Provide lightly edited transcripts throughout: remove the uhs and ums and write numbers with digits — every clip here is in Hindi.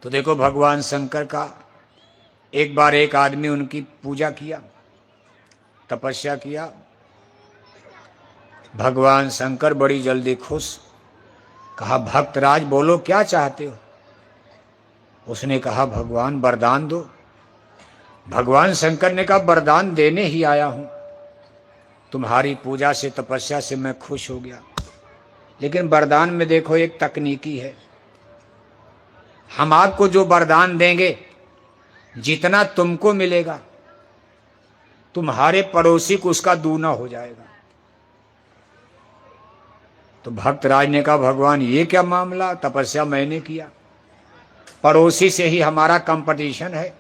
तो देखो भगवान शंकर का एक बार एक आदमी उनकी पूजा किया, तपस्या किया। भगवान शंकर बड़ी जल्दी खुश, कहा भक्तराज बोलो क्या चाहते हो। उसने कहा भगवान वरदान दो। भगवान शंकर ने कहा वरदान देने ही आया हूं, तुम्हारी पूजा से तपस्या से मैं खुश हो गया, लेकिन वरदान में देखो एक तकनीकी है। हम आपको जो वरदान देंगे जितना तुमको मिलेगा तुम्हारे पड़ोसी को उसका दूना हो जाएगा। तो भक्तराज ने कहा भगवान ये क्या मामला, तपस्या मैंने किया, पड़ोसी से ही हमारा कंपटीशन है,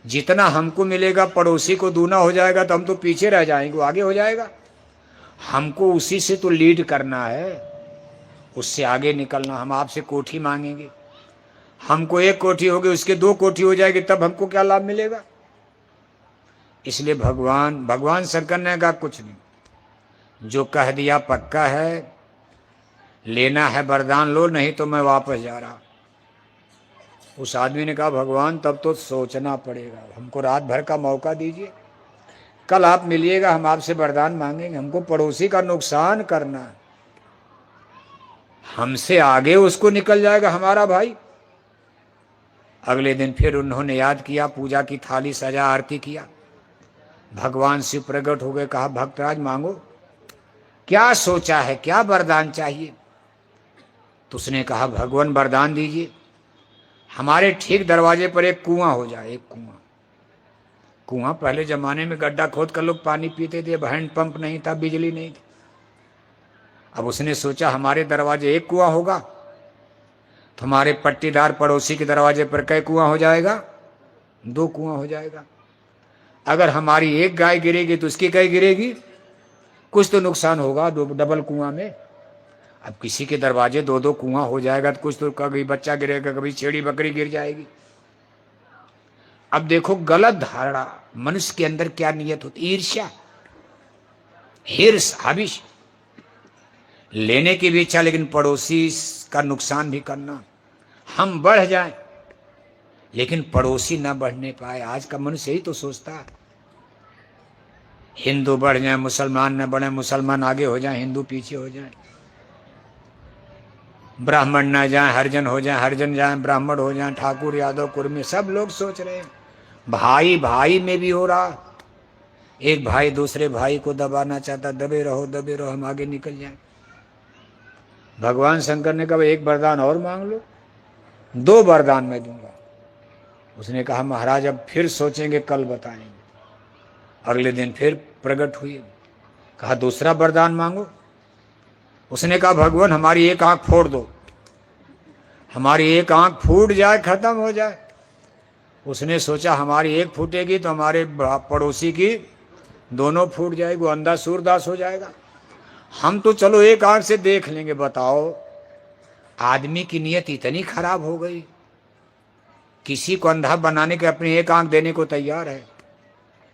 जितना हमको मिलेगा पड़ोसी को दूना हो जाएगा तो हम तो पीछे रह जाएंगे, वो आगे हो जाएगा। हमको उसी से तो लीड करना है, उससे आगे निकलना। हम आपसे कोठी मांगेंगे, हमको एक कोठी होगी उसके दो कोठी हो जाएगी, तब हमको क्या लाभ मिलेगा। इसलिए भगवान शंकर ने कहा कुछ नहीं, जो कह दिया पक्का है, लेना है वरदान लो, नहीं तो मैं वापस जा रहा। उस आदमी ने कहा भगवान तब तो सोचना पड़ेगा, हमको रात भर का मौका दीजिए, कल आप मिलिएगा, हम आपसे वरदान मांगेंगे। हमको पड़ोसी का नुकसान करना है, हमसे आगे उसको निकल जाएगा हमारा भाई। अगले दिन फिर उन्होंने याद किया, पूजा की थाली सजा, आरती किया। भगवान शिव प्रकट हो गए, कहा भक्तराज मांगो, क्या सोचा है, क्या वरदान चाहिए। तो उसने कहा भगवान वरदान दीजिए, हमारे ठीक दरवाजे पर एक कुआं हो जाए। एक कुआं पहले जमाने में गड्ढा खोद कर लोग पानी पीते थे, हैंडपंप नहीं था, बिजली नहीं थी। अब उसने सोचा हमारे दरवाजे एक कुआं होगा तो हमारे पट्टीदार पड़ोसी के दरवाजे पर कई कुआं हो जाएगा, दो कुआं हो जाएगा। अगर हमारी एक गाय गिरेगी तो उसकी कई गिरेगी, कुछ तो नुकसान होगा डबल कुआं में। अब किसी के दरवाजे दो दो कुआं हो जाएगा तो कुछ तो, कभी बच्चा गिरेगा, कभी छेड़ी बकरी गिर जाएगी। अब देखो गलत धारणा, मनुष्य के अंदर क्या नियत होती, ईर्ष्या, हिर्स, हाविश, लेने की भी इच्छा, लेकिन पड़ोसी का नुकसान भी करना। हम बढ़ जाएं लेकिन पड़ोसी ना बढ़ने पाए। आज का मनुष्य यही तो सोचता है, हिंदू बढ़ जाए मुसलमान न बढ़े, मुसलमान आगे हो जाए हिंदू पीछे हो जाए, ब्राह्मण ना जाए हरिजन हो जाए, हरिजन जाए ब्राह्मण हो जाए, ठाकुर यादव कुर्मी, सब लोग सोच रहे हैं। भाई भाई में भी हो रहा, एक भाई दूसरे भाई को दबाना चाहता, दबे रहो हम आगे निकल जाए। भगवान शंकर ने कहा एक वरदान और मांग लो, दो वरदान मैं दूंगा। उसने कहा महाराज अब फिर सोचेंगे, कल बताएंगे। अगले दिन फिर प्रकट हुई, कहा दूसरा वरदान मांगो। उसने कहा भगवान हमारी एक आंख फोड़ दो, हमारी एक आंख फूट जाए, खत्म हो जाए। उसने सोचा हमारी एक फूटेगी तो हमारे पड़ोसी की दोनों फूट जाएगी, वो अंधा सूरदास हो जाएगा। हम तो चलो एक आंख से देख लेंगे। बताओ आदमी की नीयत इतनी खराब हो गई, किसी को अंधा बनाने के अपनी एक आंख देने को तैयार है।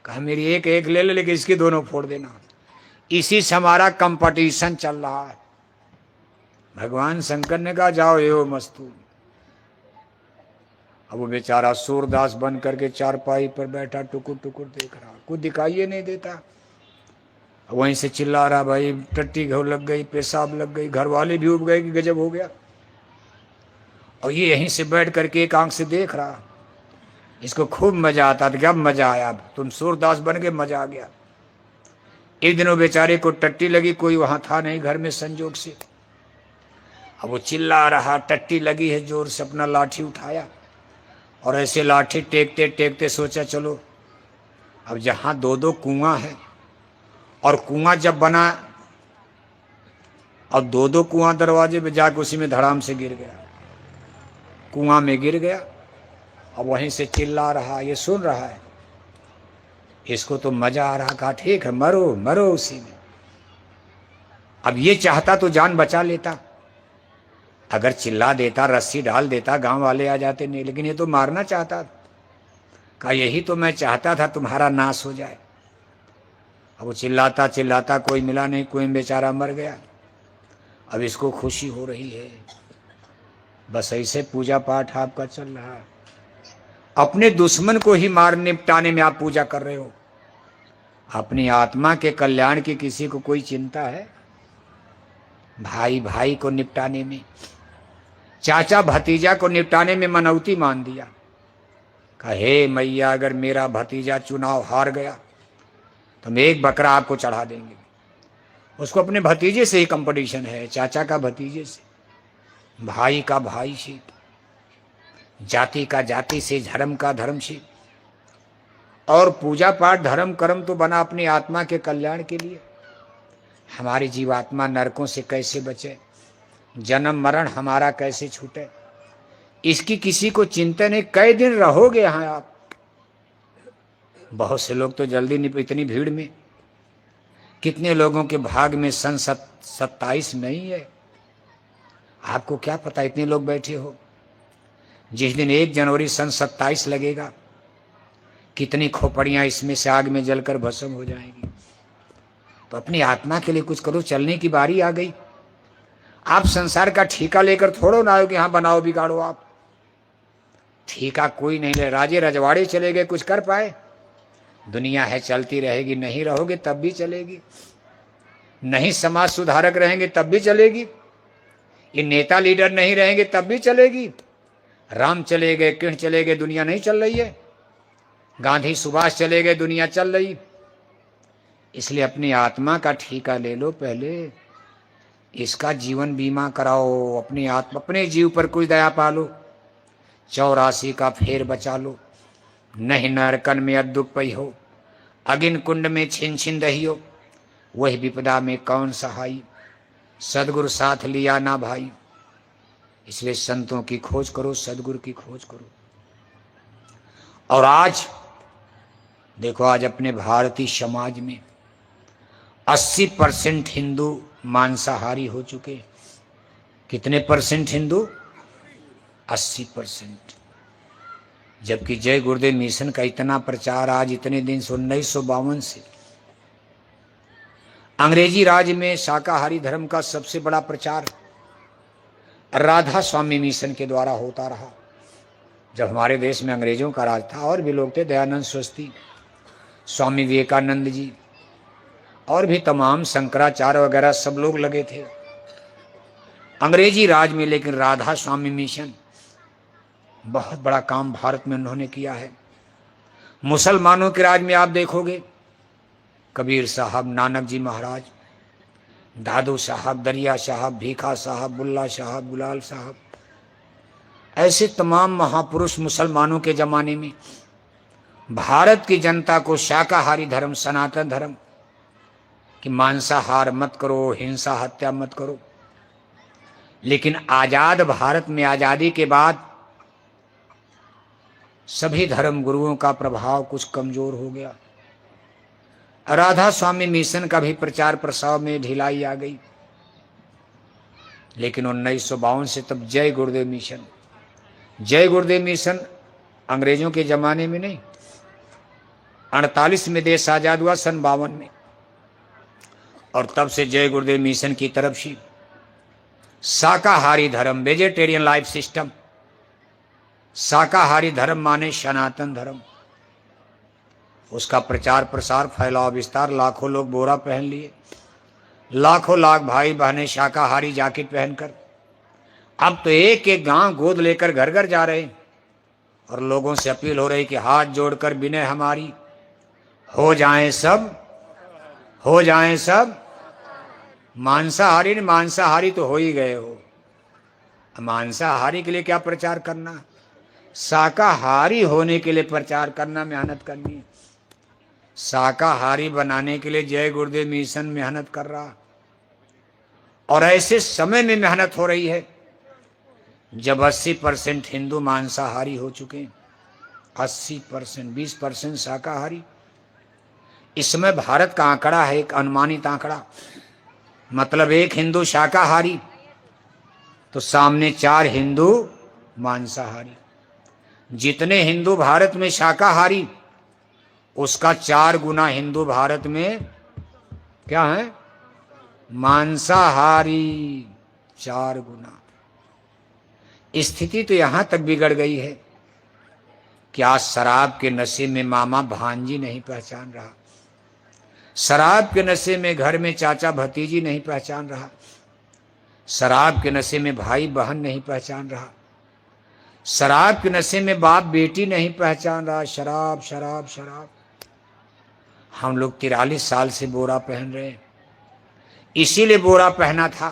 कहा मेरी एक एक ले ले, लेकिन इसकी दोनों फोड़ देना। इसी से हमारा कंपटीशन चल रहा है। भगवान शंकर ने कहा जाओ एवं मस्तू। अब वो बेचारा सूरदास बन करके चारपाई पर बैठा टुकुर टुकुर देख रहा, कुछ दिखाई नहीं देता। वहीं से चिल्ला रहा भाई टट्टी घो लग गई, पेशाब लग गई, घर वाले भी उब गए कि गजब हो गया। और ये यहीं से बैठ करके एक आंख से देख रहा, इसको खूब मजा आता था। क्या मजा आया, तुम सूरदास बन गए, मजा आ गया। एक दिन वो बेचारे को टट्टी लगी, कोई वहां था नहीं घर में संजोग से। अब वो चिल्ला रहा, टट्टी लगी है, जोर से अपना लाठी उठाया और ऐसे लाठी टेकते टेकते सोचा चलो अब जहां दो दो कुआं है, और कुआं जब बना और दो दो कुआं दरवाजे पे जाकर उसी में धड़ाम से गिर गया, कुआं में गिर गया। अब वहीं से चिल्ला रहा, ये सुन रहा है, इसको तो मजा आ रहा। कहा ठीक है मरो मरो उसी में। अब ये चाहता तो जान बचा लेता, अगर चिल्ला देता, रस्सी डाल देता, गांव वाले आ जाते, नहीं, लेकिन ये तो मारना चाहता। कहा यही तो मैं चाहता था, तुम्हारा नाश हो जाए। अब वो चिल्लाता चिल्लाता कोई मिला नहीं, कोई बेचारा मर गया। अब इसको खुशी हो रही है, बस ऐसे पूजा पाठ आपका चल रहा है। अपने दुश्मन को ही मार निपटाने में आप पूजा कर रहे हो। अपनी आत्मा के कल्याण की किसी को कोई चिंता है? भाई भाई को निपटाने में, चाचा भतीजा को निपटाने में मनौती मान दिया। कहे मैया अगर मेरा भतीजा चुनाव हार गया तो हम एक बकरा आपको चढ़ा देंगे। उसको अपने भतीजे से ही कंपटीशन है, चाचा का भतीजे से, भाई का भाई से, जाति का जाति से, धर्म का धर्म से। और पूजा पाठ धर्म कर्म तो बना अपनी आत्मा के कल्याण के लिए। हमारी जीवात्मा नरकों से कैसे बचे, जन्म मरण हमारा कैसे छूटे, इसकी किसी को चिंता नहीं। कई दिन रहोगे यहाँ आप? बहुत से लोग तो जल्दी नहीं, इतनी भीड़ में कितने लोगों के भाग में सन 27 नहीं है। आपको क्या पता इतने लोग बैठे हो। जिस दिन 1 जनवरी सन 27 लगेगा, कितनी खोपड़ियां इसमें से आग में जलकर भस्म हो जाएंगी। तो अपनी आत्मा के लिए कुछ करो, चलने की बारी आ गई। आप संसार का ठेका लेकर थोड़ो ना हो कि हाँ बनाओ बिगाड़ो। आप ठेका कोई नहीं ले। राजे रजवाड़े चले गए, कुछ कर पाए? दुनिया है चलती रहेगी, नहीं रहोगे तब भी चलेगी। नहीं समाज सुधारक रहेंगे तब भी चलेगी। ये नेता लीडर नहीं रहेंगे तब भी चलेगी। राम चले गए, कृष्ण चले गए, दुनिया नहीं चल रही है। गांधी सुभाष चले गए, दुनिया चल रही। इसलिए अपनी आत्मा का ठेका ले लो पहले, इसका जीवन बीमा कराओ। अपनी आत्मा, अपने जीव पर कुछ दया पालो, 84 का फेर बचा लो। नहीं नरकन में अद्दुक पई हो, अगिन कुंड में छिन छिन रहियो, वही विपदा में कौन सहाई, सदगुरु साथ लिया ना भाई। इसलिए संतों की खोज करो, सदगुरु की खोज करो। और आज देखो, आज अपने भारतीय समाज में 80% हिंदू मांसाहारी हो चुके। कितने परसेंट हिंदू? 80%। जबकि जय गुरुदेव मिशन का इतना प्रचार आज इतने दिन से, 1952 से अंग्रेजी राज में शाकाहारी धर्म का सबसे बड़ा प्रचार राधा स्वामी मिशन के द्वारा होता रहा। जब हमारे देश में अंग्रेजों का राज था, और भी लोग थे, दयानंद सरस्वती, स्वामी विवेकानंद जी, और भी तमाम शंकराचार्य वगैरह सब लोग लगे थे अंग्रेजी राज में। लेकिन राधा स्वामी मिशन बहुत बड़ा काम भारत में उन्होंने किया है। मुसलमानों के राज में आप देखोगे, कबीर साहब, नानक जी महाराज, दादू साहब, दरिया साहब, भीखा साहब, बुल्ला साहब, गुलाल साहब, ऐसे तमाम महापुरुष मुसलमानों के जमाने में भारत की जनता को शाकाहारी धर्म, सनातन धर्म कि मांसाहार मत करो, हिंसा हत्या मत करो। लेकिन आजाद भारत में, आजादी के बाद सभी धर्म गुरुओं का प्रभाव कुछ कमजोर हो गया। राधा स्वामी मिशन का भी प्रचार प्रसार में ढिलाई आ गई। लेकिन 1952 से तब जय गुरुदेव मिशन, जय गुरुदेव मिशन अंग्रेजों के जमाने में नहीं, 48 में देश आजाद हुआ, सन 52 में। और तब से जय गुरुदेव मिशन की तरफ से शाकाहारी धर्म, वेजिटेरियन लाइफ सिस्टम, शाकाहारी धर्म माने सनातन धर्म, उसका प्रचार प्रसार, फैलाव विस्तार। लाखों लोग बोरा पहन लिए, लाखों लाख भाई बहनें शाकाहारी जैकेट पहनकर। अब तो एक एक गांव गोद लेकर घर घर जा रहे हैं और लोगों से अपील हो रही कि हाथ जोड़कर विनय हमारी, हो जाएं सब, हो जाएं सब मांसाहारी। ने मांसाहारी तो हो ही गए हो, मांसाहारी के लिए क्या प्रचार करना? शाकाहारी होने के लिए प्रचार करना, मेहनत करनी। शाकाहारी बनाने के लिए जय गुरुदेव मिशन मेहनत कर रहा। और ऐसे समय में मेहनत हो रही है जब 80% हिंदू मांसाहारी हो चुके हैं। 80%, 20% शाकाहारी। इस समय भारत का आंकड़ा है, एक अनुमानित आंकड़ा, मतलब एक हिंदू शाकाहारी तो सामने 4 हिंदू मांसाहारी। जितने हिंदू भारत में शाकाहारी, उसका 4 गुना हिंदू भारत में क्या है? मांसाहारी। 4 गुना। स्थिति तो यहां तक बिगड़ गई है कि आज शराब के नशे में मामा भांजी नहीं पहचान रहा, शराब के नशे में घर में चाचा भतीजी नहीं पहचान रहा, शराब के नशे में भाई बहन नहीं पहचान रहा, शराब के नशे में बाप बेटी नहीं पहचान रहा। शराब शराब शराब। हम लोग 43 साल से बोरा पहन रहे हैं। इसीलिए बोरा पहना था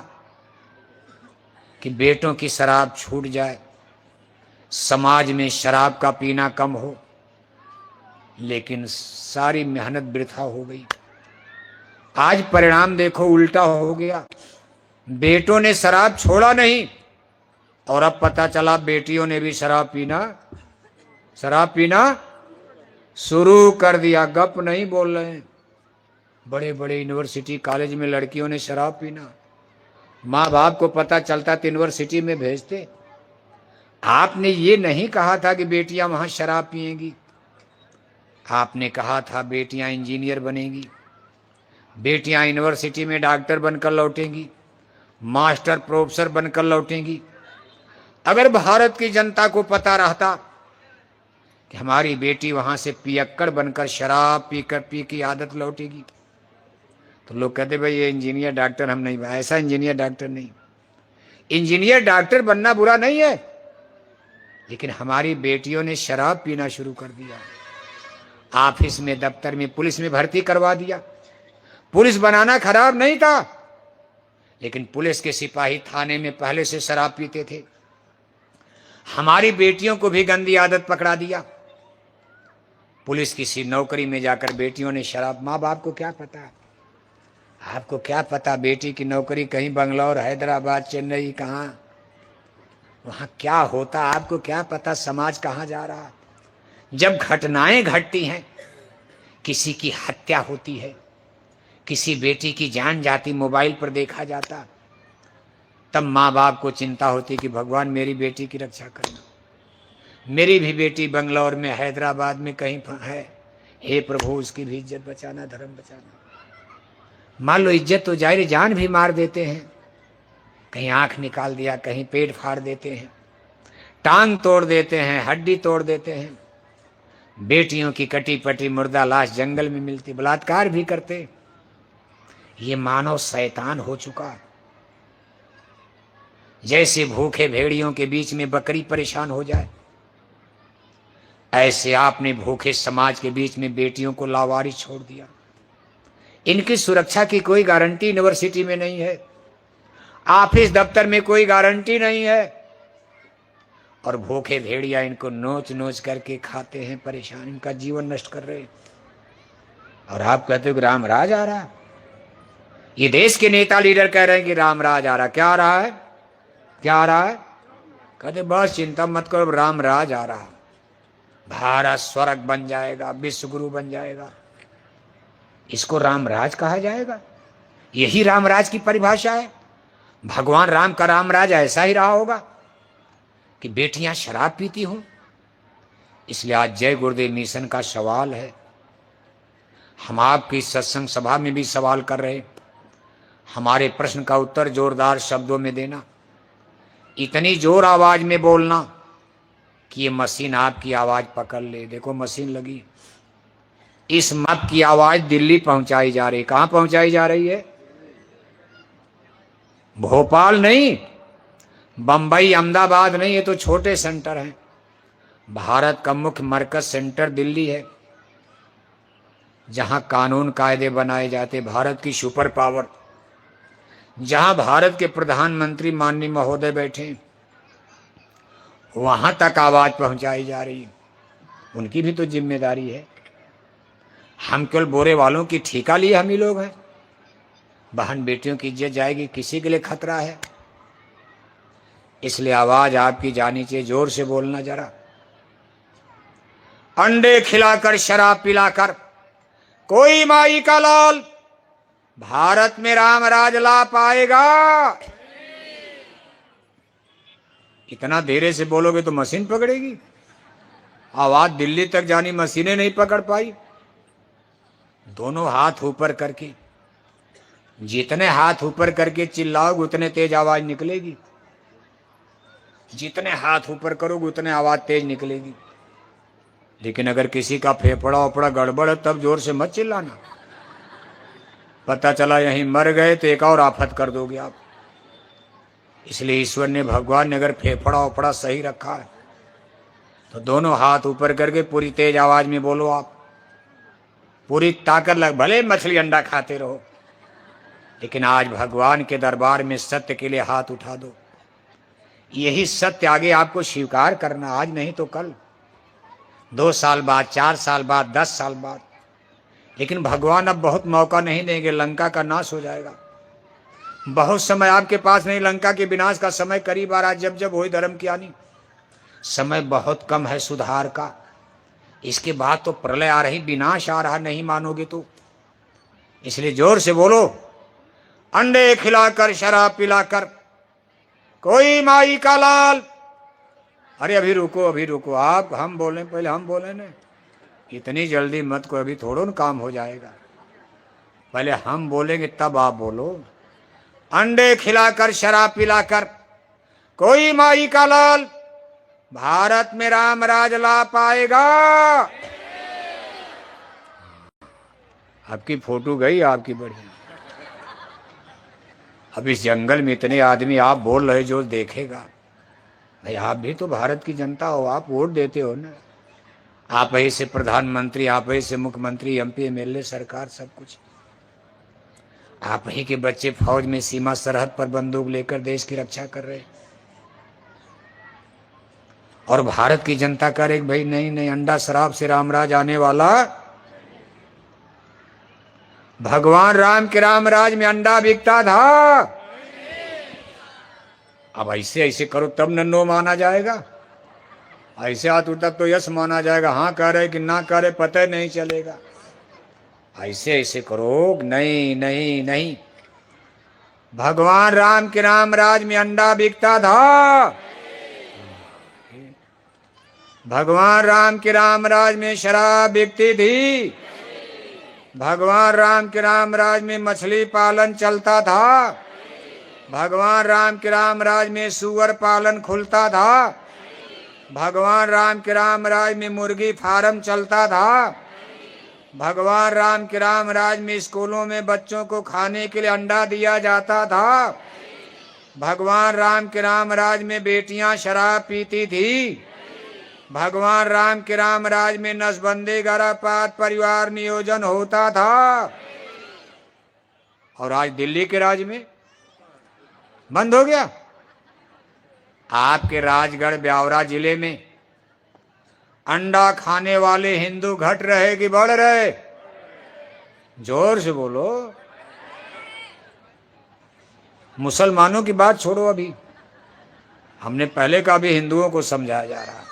कि बेटों की शराब छूट जाए, समाज में शराब का पीना कम हो, लेकिन सारी मेहनत वृथा हो गई। आज परिणाम देखो उल्टा हो गया। बेटों ने शराब छोड़ा नहीं और अब पता चला बेटियों ने भी शराब पीना शुरू कर दिया। गप नहीं बोल रहे हैं। बड़े बड़े यूनिवर्सिटी कॉलेज में लड़कियों ने शराब पीना। माँ बाप को पता चलता तो यूनिवर्सिटी में भेजते। आपने ये नहीं कहा था कि बेटियां वहां शराब पिएंगी, आपने कहा था बेटियां इंजीनियर बनेंगी, बेटियां यूनिवर्सिटी में डॉक्टर बनकर लौटेंगी, मास्टर प्रोफेसर बनकर लौटेंगी। अगर भारत की जनता को पता रहता कि हमारी बेटी वहां से पियक्कड़ बनकर शराब पी की आदत लौटेगी, तो लोग कहते भाई ये इंजीनियर डॉक्टर हम नहीं। ऐसा इंजीनियर डॉक्टर नहीं। इंजीनियर डॉक्टर बनना बुरा नहीं है, लेकिन हमारी बेटियों ने शराब पीना शुरू कर दिया। ऑफिस में, दफ्तर में, पुलिस में भर्ती करवा दिया। पुलिस बनाना खराब नहीं था, लेकिन पुलिस के सिपाही थाने में पहले से शराब पीते थे। हमारी बेटियों को भी गंदी आदत पकड़ा दिया। पुलिस किसी नौकरी में जाकर बेटियों ने शराब। माँ बाप को क्या पता, आपको क्या पता बेटी की नौकरी कहीं बंगलौर, हैदराबाद, चेन्नई, कहाँ वहां क्या होता, आपको क्या पता समाज कहाँ जा रहा। जब घटनाएं घटती हैं, किसी की हत्या होती है, किसी बेटी की जान जाती, मोबाइल पर देखा जाता, तब माँ बाप को चिंता होती कि भगवान मेरी बेटी की रक्षा करना, मेरी भी बेटी बंगलौर में, हैदराबाद में कहीं है, हे प्रभु उसकी भी इज्जत बचाना, धर्म बचाना। मान लो इज्जत तो जाहिर, जान भी मार देते हैं, कहीं आंख निकाल दिया, कहीं पेट फाड़ देते हैं, टांग तोड़ देते हैं, हड्डी तोड़ देते हैं। बेटियों की कटी पटी मुर्दा लाश जंगल में मिलती, बलात्कार भी करते। ये मानव शैतान हो चुका। जैसे भूखे भेड़ियों के बीच में बकरी परेशान हो जाए, ऐसे आपने भूखे समाज के बीच में बेटियों को लावारिस छोड़ दिया। इनकी सुरक्षा की कोई गारंटी यूनिवर्सिटी में नहीं है, ऑफिस दफ्तर में कोई गारंटी नहीं है, और भूखे भेड़िया इनको नोच नोच करके खाते हैं, परेशान, इनका जीवन नष्ट कर रहे हैं। और आप कहते हो कि राम राज आ रहा। ये देश के नेता लीडर कह रहे हैं कि राम राज आ रहा। क्या आ रहा है, क्या आ रहा है? कहते बस चिंता मत करो, राम राज आ रहा, भारत स्वर्ग बन जाएगा, विश्व गुरु बन जाएगा। इसको रामराज कहा जाएगा? यही रामराज की परिभाषा है? भगवान राम का रामराज ऐसा ही रहा होगा कि बेटियां शराब पीती हों? इसलिए आज जय गुरुदेव मिशन का सवाल है। हम आपकी सत्संग सभा में भी सवाल कर रहे, हमारे प्रश्न का उत्तर जोरदार शब्दों में देना, इतनी जोर आवाज में बोलना कि ये मशीन आपकी आवाज पकड़ ले। देखो मशीन लगी, इस मत की आवाज दिल्ली पहुंचाई जा रही। कहां पहुंचाई जा रही है? भोपाल नहीं, बंबई, अहमदाबाद नहीं, ये तो छोटे सेंटर हैं। भारत का मुख्य मरकज सेंटर दिल्ली है, जहां कानून कायदे बनाए जाते, भारत की सुपर पावर, जहां भारत के प्रधानमंत्री माननीय महोदय बैठे, वहां तक आवाज पहुंचाई जा रही है। उनकी भी तो जिम्मेदारी है। हम केवल बोरे वालों की ठेका लिए हम ही लोग हैं। बहन बेटियों की इज्जत जाएगी, किसी के लिए खतरा है। इसलिए आवाज आपकी जानी चाहिए, जोर से बोलना जरा। अंडे खिलाकर शराब पिलाकर कोई माई का लाल भारत में राम राज ला पाएगा? इतना धीरे से बोलोगे तो मशीन पकड़ेगी। आवाज दिल्ली तक जानी, मशीनें नहीं पकड़ पाई। दोनों हाथ ऊपर करके, जितने हाथ ऊपर करके चिल्लाओगे उतने तेज आवाज निकलेगी। जितने हाथ ऊपर करोगे उतने आवाज तेज निकलेगी। लेकिन अगर किसी का फेफड़ा ओपड़ा गड़बड़ है तब जोर से मत चिल्लाना, पता चला यहीं मर गए तो एक और आफत कर दोगे आप। इसलिए ईश्वर ने, भगवान ने अगर फेफड़ा ओपड़ा सही रखा है तो दोनों हाथ ऊपर करके पूरी तेज आवाज में बोलो आप, पूरी ताकत लग। भले मछली अंडा खाते रहो, लेकिन आज भगवान के दरबार में सत्य के लिए हाथ उठा दो। यही सत्य आगे आपको स्वीकार करना, आज नहीं तो कल, 2 साल बाद, 4 साल बाद, 10 साल बाद। लेकिन भगवान अब बहुत मौका नहीं देंगे, लंका का नाश हो जाएगा। बहुत समय आपके पास नहीं, लंका के विनाश का समय करीब आ रहा है। जब जब वही धर्म की हानि, समय बहुत कम है सुधार का। इसके बाद तो प्रलय आ रही, विनाश आ रहा, नहीं मानोगे तो। इसलिए जोर से बोलो, अंडे खिलाकर शराब पिलाकर कोई माई का लाल। अरे अभी रुको, अभी रुको आप, हम बोले पहले, हम बोले ना, इतनी जल्दी मत को, अभी थोड़ा ना काम हो जाएगा। पहले हम बोलेंगे तब आप बोलो। अंडे खिलाकर शराब पिलाकर कोई माई का लाल भारत में राम राज ला पाएगा। आपकी फोटो गई आपकी बढ़िया। अब इस जंगल में इतने आदमी आप बोल रहे, जो देखेगा। भाई आप भी तो भारत की जनता हो, आप वोट देते हो ना। आप ही से प्रधानमंत्री, आप ही से मुख्यमंत्री, एमपी, एमएलए, सरकार, सब कुछ। आप ही के बच्चे फौज में सीमा सरहद पर बंदूक लेकर देश की रक्षा कर रहे। और भारत की जनता कह रही भाई नहीं नहीं, अंडा शराब से रामराज आने वाला। भगवान राम के रामराज में अंडा बिकता था। अब ऐसे ऐसे करो तब न नो माना जाएगा। ऐसे हाथ तब तो यस माना जाएगा। हाँ कह रहे कि ना कह रहे पता ही नहीं चलेगा। ऐसे ऐसे करो, नहीं नहीं नहीं। भगवान राम के रामराज में अंडा बिकता था। भगवान राम के रामराज में शराब बिकती थी। भगवान राम के रामराज में मछली पालन चलता था। भगवान राम के रामराज में सुअर पालन खुलता था। भगवान राम के रामराज में मुर्गी फार्म चलता था। भगवान राम के रामराज में स्कूलों में बच्चों को खाने के लिए अंडा दिया जाता था। भगवान राम के रामराज में बेटियां शराब पीती थी। भगवान राम के रामराज में नसबंदी गर्भपात परिवार नियोजन होता था। और आज दिल्ली के राज में बंद हो गया। आपके राजगढ़ ब्यावरा जिले में अंडा खाने वाले हिंदू घट रहे कि बढ़ रहे? जोर से बोलो। मुसलमानों की बात छोड़ो, अभी हमने पहले का भी हिंदुओं को समझाया जा रहा है।